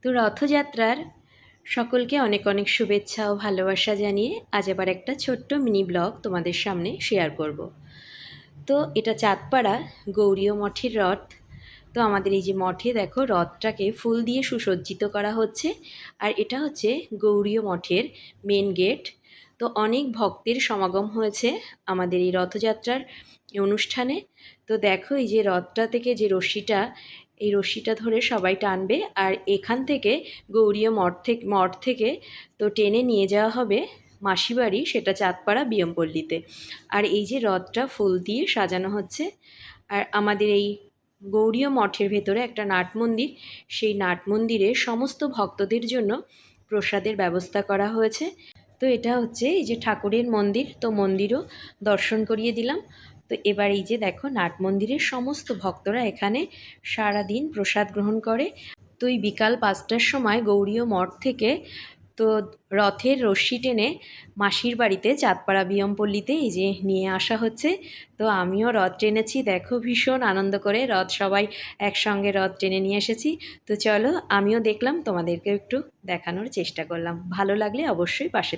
তো রথযাত্রার সকলকে অনেক অনেক শুভেচ্ছা ও ভালোবাসা জানিয়ে আজ আবার একটা ছোট্ট মিনি ব্লগ তোমাদের সামনে শেয়ার করব। তো এটা চাঁদপাড়া গৌরীয় মঠের রথ। তো আমাদের এই যে মঠে দেখো রথটাকে ফুল দিয়ে সুসজ্জিত করা হচ্ছে, আর এটা হচ্ছে গৌরীয় মঠের মেন গেট। তো অনেক ভক্তের সমাগম হয়েছে আমাদের এই রথযাত্রার অনুষ্ঠানে। তো দেখো এই যে রথটা থেকে যে রশ্মিটা, এই রশ্মিটা ধরে সবাই টানবে, আর এখান থেকে গৌরীয় মঠ থেকে তো টেনে নিয়ে যাওয়া হবে মাসিবাড়ি, সেটা চাঁদপাড়া বিয়মপল্লীতে। আর এই যে রথটা ফুল দিয়ে সাজানো হচ্ছে। আর আমাদের এই গৌরীয় মঠের ভেতরে একটা নাট মন্দির, সেই নাট মন্দিরে সমস্ত ভক্তদের জন্য প্রসাদের ব্যবস্থা করা হয়েছে। তো এটা হচ্ছে এই যে ঠাকুরের মন্দির, তো মন্দিরও দর্শন করিয়ে দিলাম। তো এবার এই যে দেখো নাট মন্দিরের সমস্ত ভক্তরা এখানে সারা দিন প্রসাদ গ্রহণ করে। তো এই বিকাল 5টার সময় গৌরীয় মঠ থেকে তো রথের রশ্মি টেনে মাসির বাড়িতে চাঁদপাড়া বিয়মপল্লীতে এই যে নিয়ে আসা হচ্ছে। তো আমিও রথ টেনেছি, দেখো ভীষণ আনন্দ করে রথ সবাই একসঙ্গে রথ টেনে নিয়ে এসেছি। তো চলো আমিও দেখলাম, তোমাদেরকে একটু দেখানোর চেষ্টা করলাম। ভালো লাগলে অবশ্যই পাশে